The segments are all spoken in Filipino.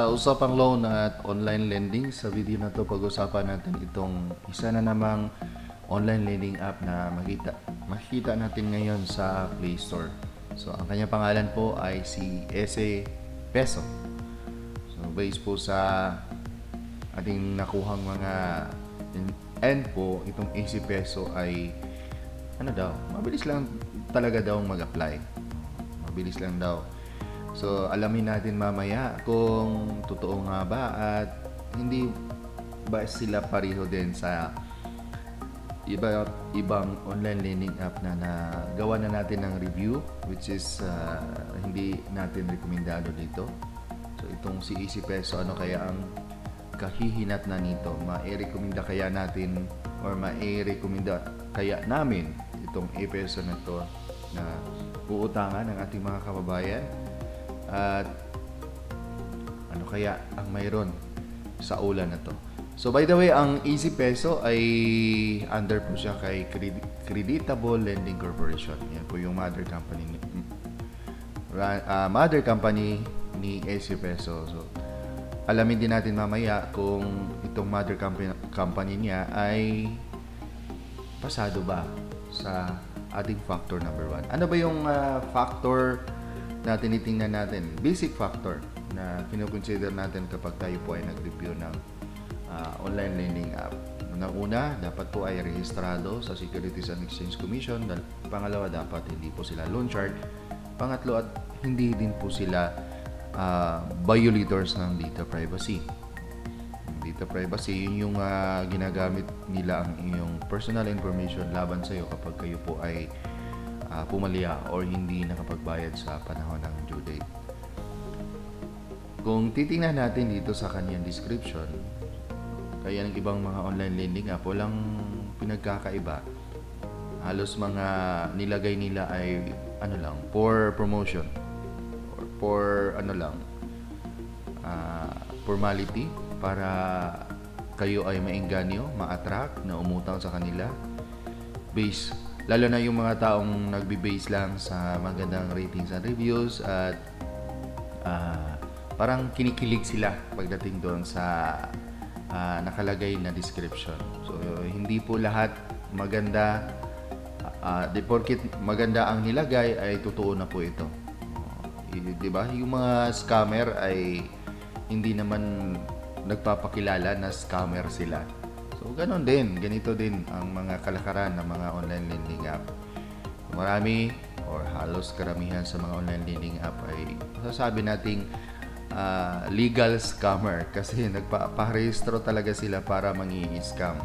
Usapang loan at online lending, sa video na to pag-usapan natin itong isa na namang online lending app na makikita natin ngayon sa Play Store. So ang kanyang pangalan po ay si Ese Peso. So based po sa ating nakuhang mga end po, itong Ese Peso ay mabilis lang talaga daw mag-apply. Mabilis lang daw. So, alamin natin mamaya kung totoo nga ba at hindi ba sila pareho din sa ibang online lending app na nagawa na natin ng review, which is hindi natin rekomendado dito. So, itong si Ese Peso, ano kaya ang kahihinat na nito? Mai-rekomenda kaya natin or mai-rekomenda kaya namin itong e-peso na to na uutangan ng ating mga kababayan? At ano kaya ang mayroon sa ulan na to? So by the way, ang Ese Peso ay under po siya kay Creditable Lending Corporation. Yan po yung mother company ni Ese Peso. So alamin din natin mamaya kung itong mother company niya ay pasado ba sa ating factor number 1. Ano ba yung factor na tinitingnan natin? Basic factor na kinoconsider natin kapag tayo po ay nag-review ng online lending app. Unang-una, dapat po ay rehistrado sa Securities and Exchange Commission. Pangalawa, dapat hindi po sila loan shark. Pangatlo, at hindi din po sila violators ng data privacy. Data privacy, yun yung ginagamit nila ang iyong personal information laban sa iyo kapag kayo po ay pumalya or hindi nakapagbayad sa panahon ng due date. Kung titingnan natin dito sa kanyang description, kaya ng ibang mga online lending app, walang pinagkakaiba. Halos mga nilagay nila ay for promotion or for formality para kayo ay maengganyo, ma-attract na umutang sa kanila. Lalo na yung mga taong nagbe-base lang sa magandang ratings and reviews at parang kinikilig sila pagdating doon sa nakalagay na description. So hindi po lahat maganda, porket maganda ang nilagay ay totoo na po ito. Diba? Yung mga scammer ay hindi naman nagpapakilala na scammer sila. So, ganito din ang mga kalakaran ng mga online lending app. Marami or halos karamihan sa mga online lending app ay masasabi nating legal scammer kasi nagpa-rehistro talaga sila para mangi-scam.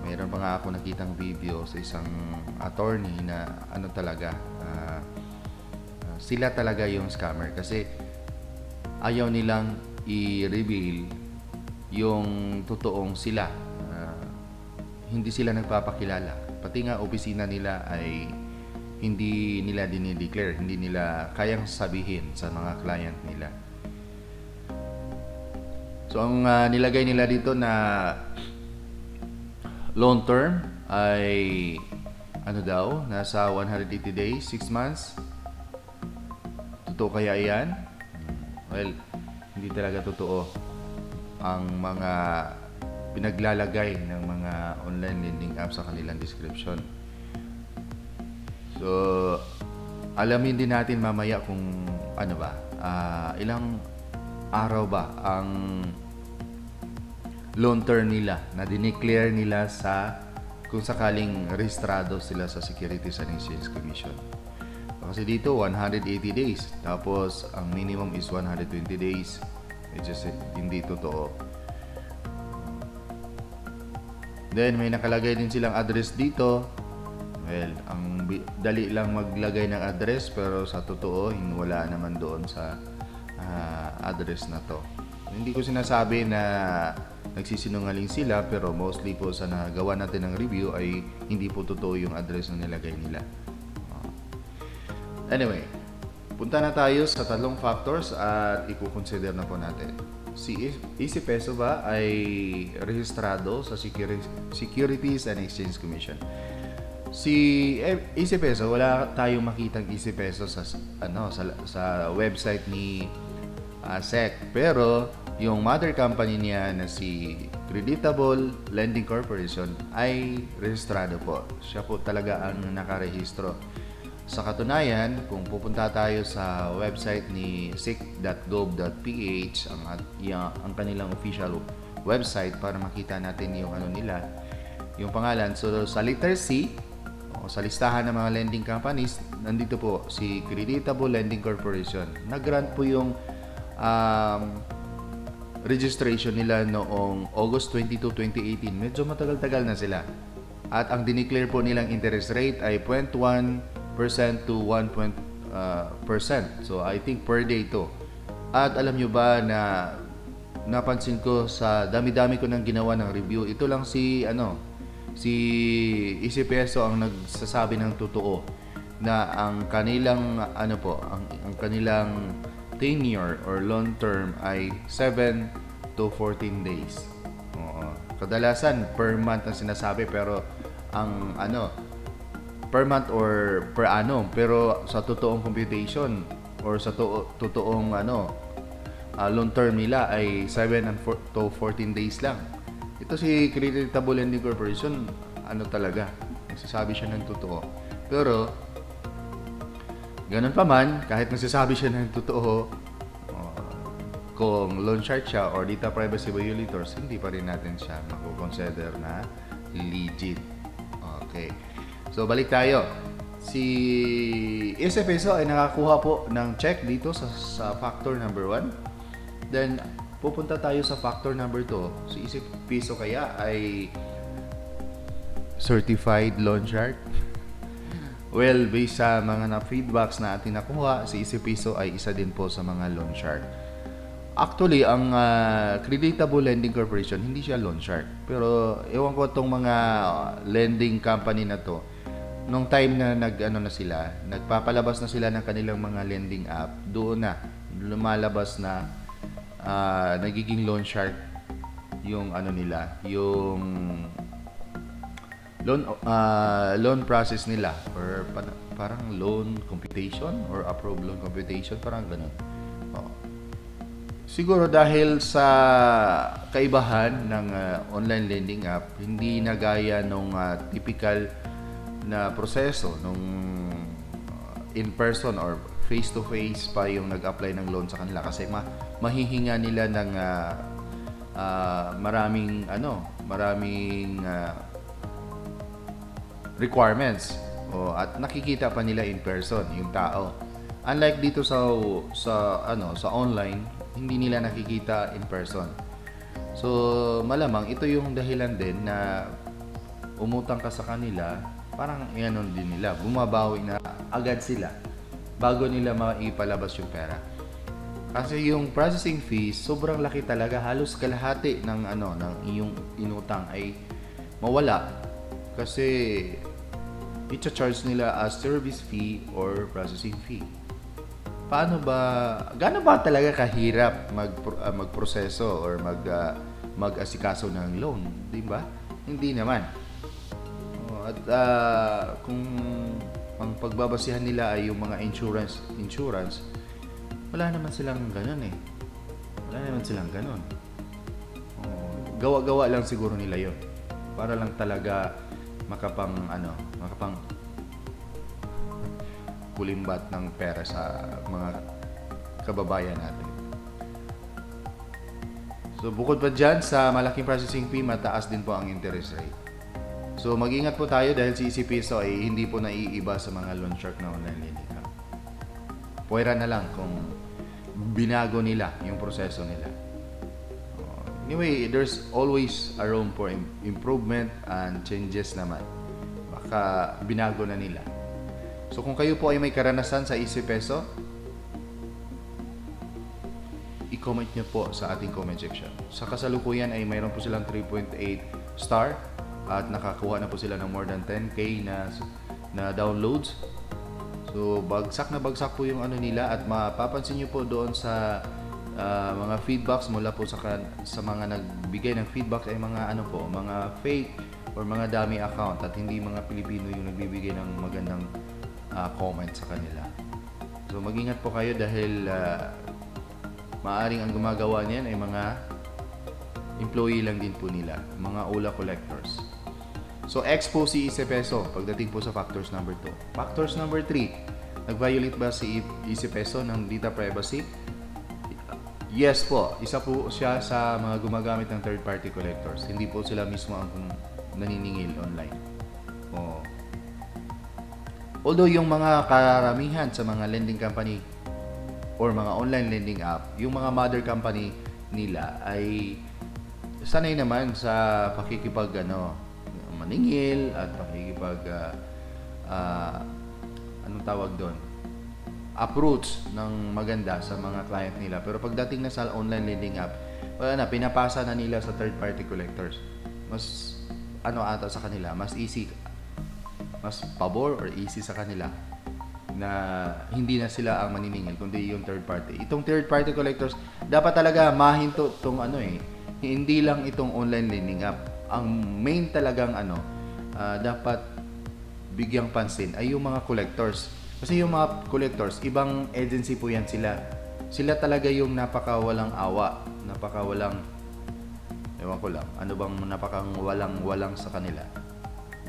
Mayroon pa nga ako nakitang video sa isang attorney na sila talaga yung scammer kasi ayaw nilang i-reveal yung totoong sila. Hindi sila nagpapakilala. Pati nga opisina nila ay hindi nila dinideclare, hindi nila kayang sabihin sa mga client nila. So ang nilagay nila dito na loan term ay nasa 180 days, 6 months. Totoo kaya yan? Well, hindi talaga totoo ang mga pinaglalagay ng mga online lending app sa kanilang description. So, alamin din natin mamaya kung ilang araw ba ang loan term nila na dineclare nila kung sakaling rehistrado sila sa Securities and Exchange Commission. Kasi dito 180 days, tapos ang minimum is 120 days. Which is hindi totoo. Then may nakalagay din silang address dito. Well, ang dali lang maglagay ng address, pero sa totoo wala naman doon sa address na to. Hindi ko sinasabi na nagsisinungaling sila, pero mostly po sa nagawa natin ng review ay hindi po totoo yung address na nilagay nila. Anyway, punta na tayo sa tatlong factors at i-consider na po natin. Si Ese Peso ba ay rehistrado sa Securities and Exchange Commission? Si Ese Peso, wala tayong makitang Ese Peso sa website ni SEC. Pero yung mother company niya na si Creditable Lending Corporation ay rehistrado po. Siya po talaga ang nakarehistro. Sa katunayan, kung pupunta tayo sa website ni sec.gov.ph, ang kanilang official website para makita natin yung ano nila, yung pangalan. So sa letter C, o sa listahan ng mga lending companies, nandito po si Creditable Lending Corporation. Nag-grant po yung registration nila noong August 22, 2018. Medyo matagal-tagal na sila. At ang dineclare po nilang interest rate ay 0.1% to 1%. So I think per day to. At alam nyo ba na napansin ko sa dami-dami ko nang ginawa ng review, ito lang si Easy Peso ang nagsasabi ng totoo na ang kanilang ang kanilang tenure or long term ay 7 to 14 days. Kadalasan per month ang sinasabi, pero ang per month or per annum, pero sa totoong computation or sa totoong long term nila ay 7 to 14 days lang. Ito si Creditable Lending Corporation, talaga, nagsasabi siya ng totoo. Pero ganun pa man, kahit nagsasabi siya ng totoo, kung loan shark siya or data privacy violators, hindi pa rin natin siya mako-consider na legit. Okay. So balik tayo. Si Easy Peso ay nakakuha po ng check dito sa factor number 1. Then pupunta tayo sa factor number 2. Si Easy Peso kaya ay certified loan shark? Well, based sa mga feedbacks na ating nakuha, si Easy Peso ay isa din po sa mga loan shark. Actually, ang Creditable Lending Corporation, hindi siya loan shark. Pero ewan ko itong mga lending company na to, nung time na nagpapalabas na sila ng kanilang mga lending app, doon na lumalabas na nagiging loan shark yung nila, yung loan process nila, or parang loan computation or approved loan computation, parang ganun. Siguro dahil sa kaibahan ng online lending app, hindi na gaya nung typical na proseso nung in-person or face-to-face pa yung nag-apply ng loan sa kanila, kasi mahihinga nila ng maraming requirements, at nakikita pa nila in person yung tao. Unlike dito sa online, hindi nila nakikita in person. So malamang ito yung dahilan din na umutang ka sa kanila, parang din nila, bumabawi na agad sila bago nila maipalabas yung pera. Kasi yung processing fees sobrang laki talaga, halos kalahati ng iyong inutang ay mawala kasi i-charge nila as service fee or processing fee. Gaano ba talaga kahirap magproseso or mag-asikaso ng loan, di ba? Hindi naman. At kung ang pagbabasihan nila ay yung mga insurance, wala naman silang ganun eh. Gawa-gawa lang siguro nila yon para lang talaga makapang kulimbat ng pera sa mga kababayan natin. So bukod pa dyan sa malaking processing fee, mataas din po ang interest rate. So mag-ingat po tayo dahil si Easy Peso ay hindi po naiiba sa mga loan shark na online lending app. Puwera na lang kung binago nila yung proseso nila. Anyway, there's always a room for improvement and changes naman. Baka binago na nila. So kung kayo po ay may karanasan sa Easy Peso, i-comment nyo po sa ating comment section. Sa kasalukuyan ay mayroon po silang 3.8 star at nakakuha na po sila ng more than 10k na downloads. So bagsak po yung nila, at mapapansin nyo po doon sa mga feedbacks mula po sa mga nagbigay ng feedback ay mga mga fake or mga dummy account, at hindi mga Pilipino yung nagbibigay ng magandang comment sa kanila. So mag-ingat po kayo dahil Maaring ang gumagawa niyan ay mga employee lang din po nila, mga OLA collectors. So, X po si Easy Peso pagdating po sa factors number 2. Factors number 3, nag-violate ba si Easy Peso ng data privacy? Yes po, isa po siya sa mga gumagamit ng third-party collectors. Hindi po sila mismo ang naniningil online. Although yung mga karamihan sa mga lending company or mga online lending app, yung mga mother company nila ay sanay naman sa pakikipag maningil at pakikipag anong tawag doon, approach ng maganda sa mga client nila. Pero pagdating na sa online lending app, wala na, pinapasa na nila sa third party collectors. Mas ata sa kanila, mas easy, mas pabor or easy sa kanila na hindi na sila ang maniningil kundi yung third party. Itong third party collectors dapat talaga mahinto itong hindi lang itong online lending app. Ang main talagang dapat bigyang pansin ay yung mga collectors. Kasi yung mga collectors, ibang agency po yan sila. Sila talaga yung napakawalang awa, napakawalang, ewan ko lang, ano bang napakawalang sa kanila.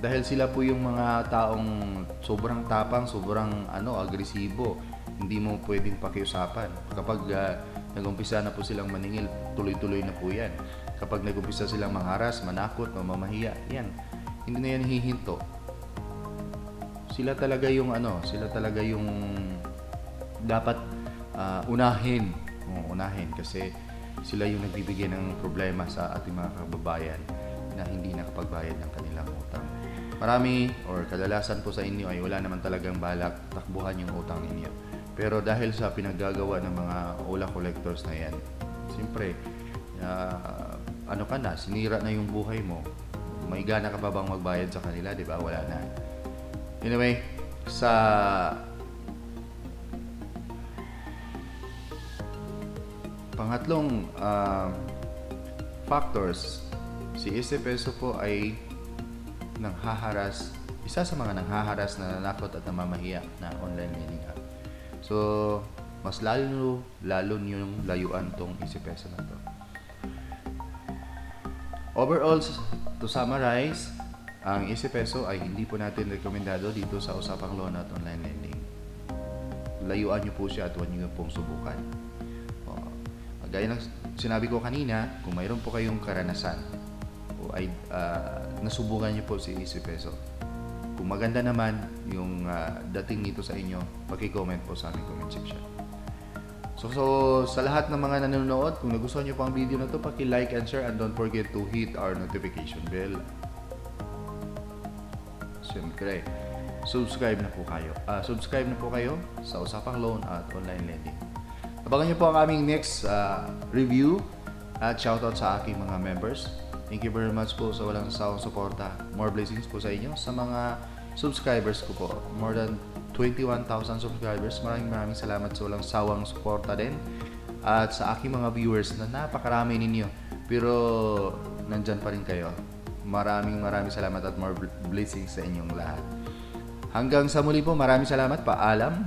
Dahil sila po yung mga taong sobrang tapang, sobrang agresibo. Hindi mo pwedeng pakiusapan. Kapag nag-umpisa na po silang maningil, tuloy-tuloy na po yan. Kapag nag-umpisa silang mangharas, manakot, mamamahiya, yan. Hindi na yan hihinto. Sila talaga yung dapat unahin kasi sila yung nagbibigay ng problema sa ating mga kababayan na hindi nakapagbayad ng kanilang utang. Marami or kadalasan po sa inyo ay wala naman talagang balak takbuhan yung utang ninyo. Pero dahil sa pinaggagawa ng mga OLA collectors na yan, siyempre, sinira na yung buhay mo. May gana ka pa bang magbayad sa kanila, di ba? Wala na. Anyway, sa pangatlong factors, si Easy Peso po ay isa sa mga nanghaharas na nanakot at namamahiya na online lending app. So, mas lalo niyong layuan tong Easy Peso na to. Overall, to summarize, ang Easy Peso ay hindi po natin rekomendado dito sa usapang loan at online lending. Layuan niyo po siya at huwag niyo pong subukan. Gaya ng sinabi ko kanina, kung mayroon po kayong karanasan o ay nasubukan niyo po si Easy Peso, kung maganda naman yung dating nito sa inyo, paki-comment po sa aming comment section. So sa lahat ng mga nanonood, kung nagustuhan niyo po ang video na to, paki-like and share and don't forget to hit our notification bell. Siyempre, subscribe na po kayo sa Usapang Loan at Online Lending. Abangan niyo po ang aming next review at shoutout sa aking mga members. Thank you very much po sa walang sawang suporta. More blessings po sa inyo. Sa mga subscribers ko po, more than 21,000 subscribers. Maraming salamat sa walang sawang suporta din. At sa aking mga viewers na napakarami ninyo. Pero nandyan pa rin kayo. Maraming salamat at more blessings sa inyong lahat. Hanggang sa muli po, maraming salamat. Paalam.